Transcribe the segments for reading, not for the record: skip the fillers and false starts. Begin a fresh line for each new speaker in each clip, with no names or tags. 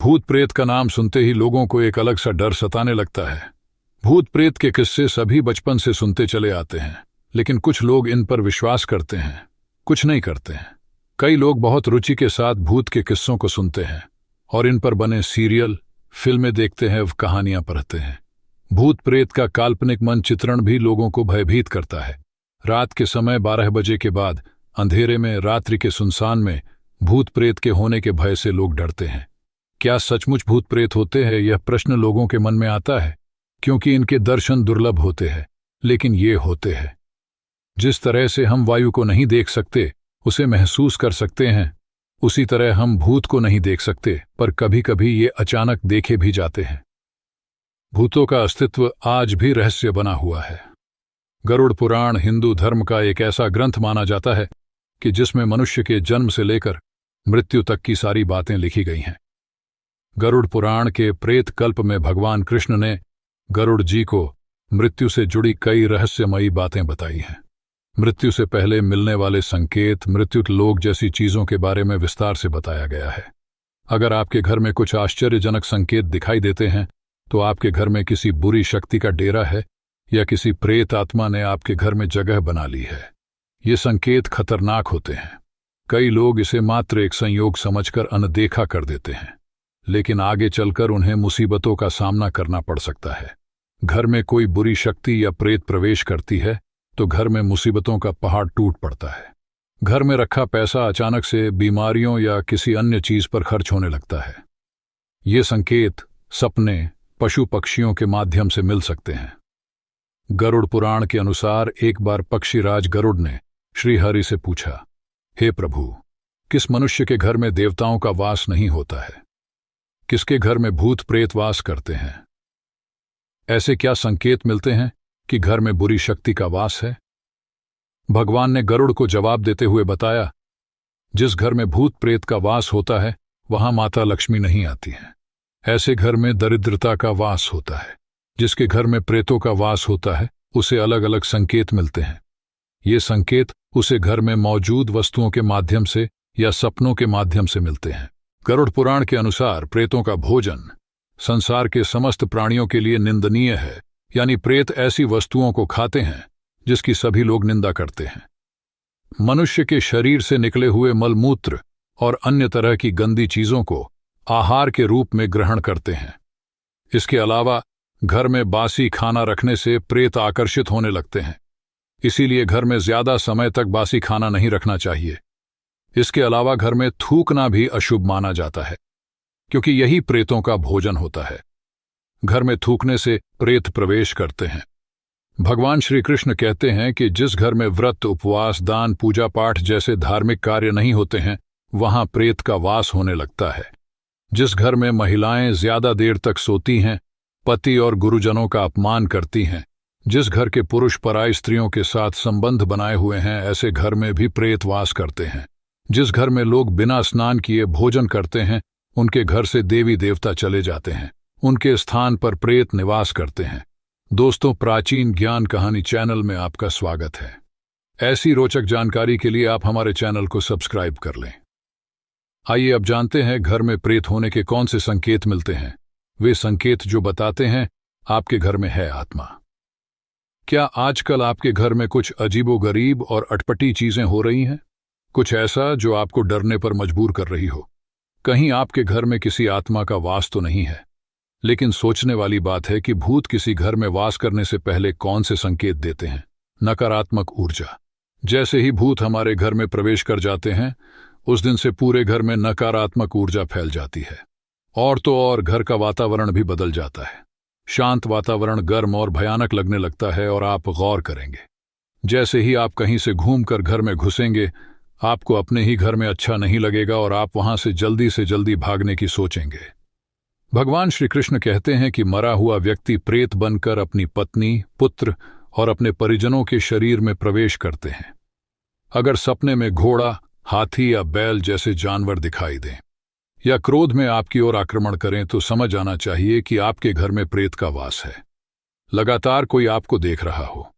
भूत प्रेत का नाम सुनते ही लोगों को एक अलग सा डर सताने लगता है। भूत प्रेत के किस्से सभी बचपन से सुनते चले आते हैं, लेकिन कुछ लोग इन पर विश्वास करते हैं, कुछ नहीं करते हैं। कई लोग बहुत रुचि के साथ भूत के किस्सों को सुनते हैं और इन पर बने सीरियल, फिल्में देखते हैं, कहानियां पढ़ते हैं। भूत प्रेत का काल्पनिक मन चित्रण भी लोगों को भयभीत करता है। रात के समय 12 बजे के बाद अंधेरे में, रात्रि के सुनसान में भूत प्रेत के होने के भय से लोग डरते हैं। क्या सचमुच भूत प्रेत होते हैं? यह प्रश्न लोगों के मन में आता है, क्योंकि इनके दर्शन दुर्लभ होते हैं, लेकिन ये होते हैं। जिस तरह से हम वायु को नहीं देख सकते, उसे महसूस कर सकते हैं, उसी तरह हम भूत को नहीं देख सकते, पर कभी कभी ये अचानक देखे भी जाते हैं। भूतों का अस्तित्व आज भी रहस्य बना हुआ है। गरुड़ पुराण हिंदू धर्म का एक ऐसा ग्रंथ माना जाता है कि जिसमें मनुष्य के जन्म से लेकर मृत्यु तक की सारी बातें लिखी गई हैं। गरुड़ पुराण के प्रेत कल्प में भगवान कृष्ण ने गरुड़ जी को मृत्यु से जुड़ी कई रहस्यमयी बातें बताई हैं। मृत्यु से पहले मिलने वाले संकेत, मृत्यु लोक जैसी चीजों के बारे में विस्तार से बताया गया है। अगर आपके घर में कुछ आश्चर्यजनक संकेत दिखाई देते हैं, तो आपके घर में किसी बुरी शक्ति का डेरा है या किसी प्रेत आत्मा ने आपके घर में जगह बना ली है। ये संकेत खतरनाक होते हैं। कई लोग इसे मात्र एक संयोग समझकर अनदेखा कर देते हैं, लेकिन आगे चलकर उन्हें मुसीबतों का सामना करना पड़ सकता है। घर में कोई बुरी शक्ति या प्रेत प्रवेश करती है तो घर में मुसीबतों का पहाड़ टूट पड़ता है। घर में रखा पैसा अचानक से बीमारियों या किसी अन्य चीज पर खर्च होने लगता है। ये संकेत सपने, पशु पक्षियों के माध्यम से मिल सकते हैं। गरुड़ पुराण के अनुसार एक बार पक्षीराज गरुड़ ने श्री हरि से पूछा, हे प्रभु, किस मनुष्य के घर में देवताओं का वास नहीं होता है? किसके घर में भूत प्रेत वास करते हैं? ऐसे क्या संकेत मिलते हैं कि घर में बुरी शक्ति का वास है? भगवान ने गरुड़ को जवाब देते हुए बताया, जिस घर में भूत प्रेत का वास होता है वहां माता लक्ष्मी नहीं आती हैं। ऐसे घर में दरिद्रता का वास होता है। जिसके घर में प्रेतों का वास होता है उसे अलग अलग संकेत मिलते हैं। ये संकेत उसे घर में मौजूद वस्तुओं के माध्यम से या सपनों के माध्यम से मिलते हैं। गरुड़ पुराण के अनुसार प्रेतों का भोजन संसार के समस्त प्राणियों के लिए निंदनीय है, यानी प्रेत ऐसी वस्तुओं को खाते हैं जिसकी सभी लोग निंदा करते हैं। मनुष्य के शरीर से निकले हुए मलमूत्र और अन्य तरह की गंदी चीजों को आहार के रूप में ग्रहण करते हैं। इसके अलावा घर में बासी खाना रखने से प्रेत आकर्षित होने लगते हैं, इसीलिए घर में ज्यादा समय तक बासी खाना नहीं रखना चाहिए। इसके अलावा घर में थूकना भी अशुभ माना जाता है, क्योंकि यही प्रेतों का भोजन होता है। घर में थूकने से प्रेत प्रवेश करते हैं। भगवान श्री कृष्ण कहते हैं कि जिस घर में व्रत, उपवास, दान, पूजा पाठ जैसे धार्मिक कार्य नहीं होते हैं, वहां प्रेत का वास होने लगता है। जिस घर में महिलाएं ज्यादा देर तक सोती हैं, पति और गुरुजनों का अपमान करती हैं, जिस घर के पुरुष पराई स्त्रियों के साथ संबंध बनाए हुए हैं, ऐसे घर में भी प्रेत वास करते हैं। जिस घर में लोग बिना स्नान किए भोजन करते हैं, उनके घर से देवी देवता चले जाते हैं, उनके स्थान पर प्रेत निवास करते हैं। दोस्तों, प्राचीन ज्ञान कहानी चैनल में आपका स्वागत है। ऐसी रोचक जानकारी के लिए आप हमारे चैनल को सब्सक्राइब कर लें। आइए अब जानते हैं घर में प्रेत होने के कौन से संकेत मिलते हैं। वे संकेत जो बताते हैं आपके घर में है आत्मा। क्या आजकल आपके घर में कुछ अजीबोगरीब और अटपटी चीजें हो रही हैं? कुछ ऐसा जो आपको डरने पर मजबूर कर रही हो? कहीं आपके घर में किसी आत्मा का वास तो नहीं है? लेकिन सोचने वाली बात है कि भूत किसी घर में वास करने से पहले कौन से संकेत देते हैं? नकारात्मक ऊर्जा। जैसे ही भूत हमारे घर में प्रवेश कर जाते हैं, उस दिन से पूरे घर में नकारात्मक ऊर्जा फैल जाती है। और तो और घर का वातावरण भी बदल जाता है। शांत वातावरण गर्म और भयानक लगने लगता है। और आप गौर करेंगे, जैसे ही आप कहीं से घूमकर घर में घुसेंगे, आपको अपने ही घर में अच्छा नहीं लगेगा और आप वहां से जल्दी भागने की सोचेंगे। भगवान श्री कृष्ण कहते हैं कि मरा हुआ व्यक्ति प्रेत बनकर अपनी पत्नी, पुत्र और अपने परिजनों के शरीर में प्रवेश करते हैं। अगर सपने में घोड़ा, हाथी या बैल जैसे जानवर दिखाई दें या क्रोध में आपकी ओर आक्रमण करें, तो समझ आना चाहिए कि आपके घर में प्रेत का वास है। लगातार कोई आपको देख रहा हो।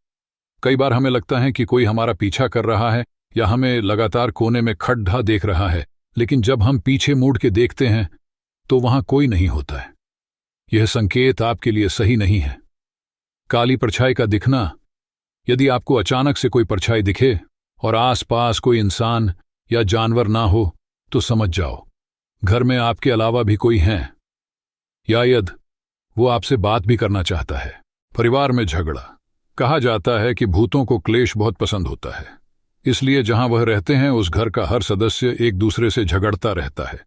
कई बार हमें लगता है कि कोई हमारा पीछा कर रहा है या हमें लगातार कोने में खड्डा देख रहा है, लेकिन जब हम पीछे मुड़ के देखते हैं तो वहां कोई नहीं होता है। यह संकेत आपके लिए सही नहीं है। काली परछाई का दिखना, यदि आपको अचानक से कोई परछाई दिखे और आसपास कोई इंसान या जानवर ना हो तो समझ जाओ घर में आपके अलावा भी कोई है। शायद वो आपसे बात भी करना चाहता है। परिवार में झगड़ा, कहा जाता है कि भूतों को क्लेश बहुत पसंद होता है, इसलिए जहां वह रहते हैं उस घर का हर सदस्य एक दूसरे से झगड़ता रहता है,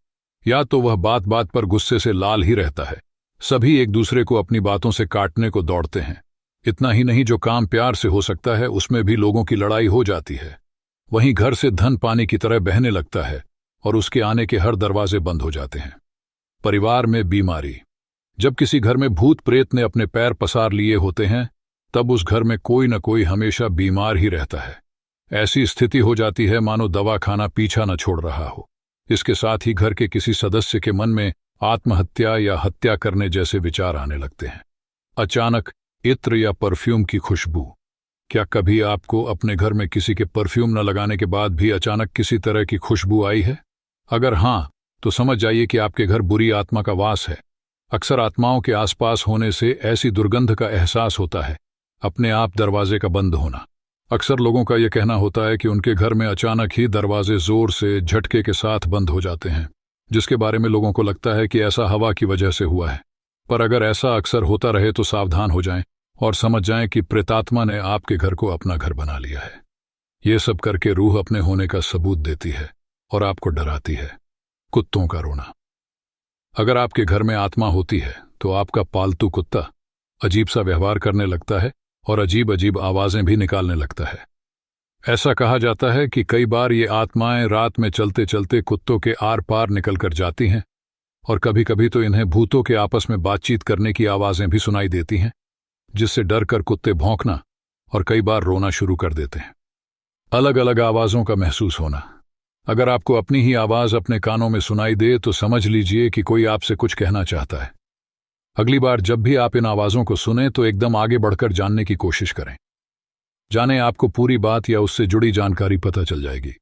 या तो वह बात बात पर गुस्से से लाल ही रहता है। सभी एक दूसरे को अपनी बातों से काटने को दौड़ते हैं। इतना ही नहीं, जो काम प्यार से हो सकता है उसमें भी लोगों की लड़ाई हो जाती है। वहीं घर से धन पानी की तरह बहने लगता है और उसके आने के हर दरवाजे बंद हो जाते हैं। परिवार में बीमारी, जब किसी घर में भूत प्रेत ने अपने पैर पसार लिए होते हैं तब उस घर में कोई न कोई हमेशा बीमार ही रहता है। ऐसी स्थिति हो जाती है मानो दवा खाना पीछा न छोड़ रहा हो। इसके साथ ही घर के किसी सदस्य के मन में आत्महत्या या हत्या करने जैसे विचार आने लगते हैं। अचानक इत्र या परफ्यूम की खुशबू, क्या कभी आपको अपने घर में किसी के परफ्यूम न लगाने के बाद भी अचानक किसी तरह की खुशबू आई है? अगर हां, तो समझ जाइए कि आपके घर बुरी आत्मा का वास है। अक्सर आत्माओं के आसपास होने से ऐसी दुर्गंध का एहसास होता है। अपने आप दरवाजे का बंद होना, अक्सर लोगों का यह कहना होता है कि उनके घर में अचानक ही दरवाजे जोर से झटके के साथ बंद हो जाते हैं, जिसके बारे में लोगों को लगता है कि ऐसा हवा की वजह से हुआ है। पर अगर ऐसा अक्सर होता रहे तो सावधान हो जाएं और समझ जाएं कि प्रेतात्मा ने आपके घर को अपना घर बना लिया है। ये सब करके रूह अपने होने का सबूत देती है और आपको डराती है। कुत्तों का रोना, अगर आपके घर में आत्मा होती है तो आपका पालतू कुत्ता अजीब सा व्यवहार करने लगता है और अजीब अजीब आवाजें भी निकालने लगता है। ऐसा कहा जाता है कि कई बार ये आत्माएं रात में चलते चलते कुत्तों के आर पार निकल कर जाती हैं और कभी कभी तो इन्हें भूतों के आपस में बातचीत करने की आवाजें भी सुनाई देती हैं, जिससे डर कर कुत्ते भौंकना और कई बार रोना शुरू कर देते हैं। अलग अलग आवाजों का महसूस होना, अगर आपको अपनी ही आवाज अपने कानों में सुनाई दे तो समझ लीजिए कि कोई आपसे कुछ कहना चाहता है। अगली बार जब भी आप इन आवाजों को सुने तो एकदम आगे बढ़कर जानने की कोशिश करें। जाने आपको पूरी बात या उससे जुड़ी जानकारी पता चल जाएगी।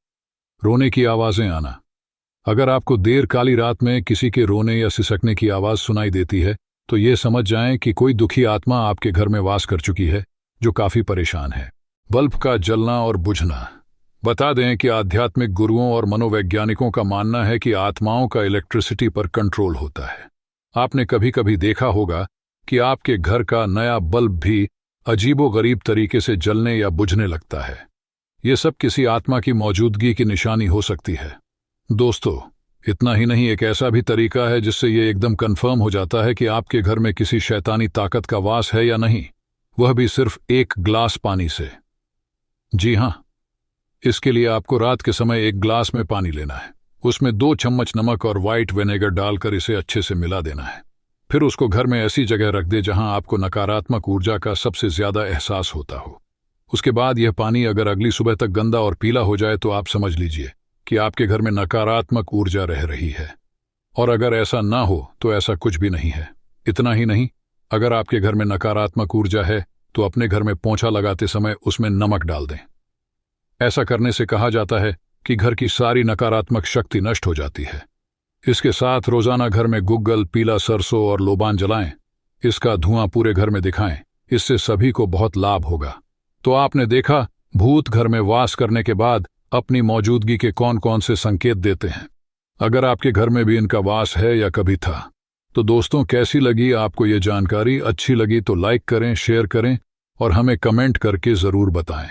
रोने की आवाजें आना, अगर आपको देर काली रात में किसी के रोने या सिसकने की आवाज सुनाई देती है तो ये समझ जाएं कि कोई दुखी आत्मा आपके घर में वास कर चुकी है जो काफी परेशान है। बल्ब का जलना और बुझना, बता दें कि आध्यात्मिक गुरुओं और मनोवैज्ञानिकों का मानना है कि आत्माओं का इलेक्ट्रिसिटी पर कंट्रोल होता है। आपने कभी कभी देखा होगा कि आपके घर का नया बल्ब भी अजीबोगरीब तरीके से जलने या बुझने लगता है। ये सब किसी आत्मा की मौजूदगी की निशानी हो सकती है। दोस्तों, इतना ही नहीं, एक ऐसा भी तरीका है जिससे ये एकदम कंफर्म हो जाता है कि आपके घर में किसी शैतानी ताकत का वास है या नहीं, वह भी सिर्फ एक ग्लास पानी से। जी हां, इसके लिए आपको रात के समय एक ग्लास में पानी लेना है, उसमें 2 चम्मच नमक और व्हाइट विनेगर डालकर इसे अच्छे से मिला देना है। फिर उसको घर में ऐसी जगह रख दे जहां आपको नकारात्मक ऊर्जा का सबसे ज्यादा एहसास होता हो। उसके बाद यह पानी अगर अगली सुबह तक गंदा और पीला हो जाए तो आप समझ लीजिए कि आपके घर में नकारात्मक ऊर्जा रह रही है, और अगर ऐसा ना हो तो ऐसा कुछ भी नहीं है। इतना ही नहीं, अगर आपके घर में नकारात्मक ऊर्जा है तो अपने घर में पोंछा लगाते समय उसमें नमक डाल दें। ऐसा करने से कहा जाता है कि घर की सारी नकारात्मक शक्ति नष्ट हो जाती है। इसके साथ रोजाना घर में गुग्गल, पीला सरसों और लोबान जलाएं। इसका धुआं पूरे घर में दिखाएं, इससे सभी को बहुत लाभ होगा। तो आपने देखा, भूत घर में वास करने के बाद अपनी मौजूदगी के कौन कौन से संकेत देते हैं। अगर आपके घर में भी इनका वास है या कभी था तो दोस्तों, कैसी लगी आपको ये जानकारी? अच्छी लगी तो लाइक करें, शेयर करें और हमें कमेंट करके जरूर बताएं।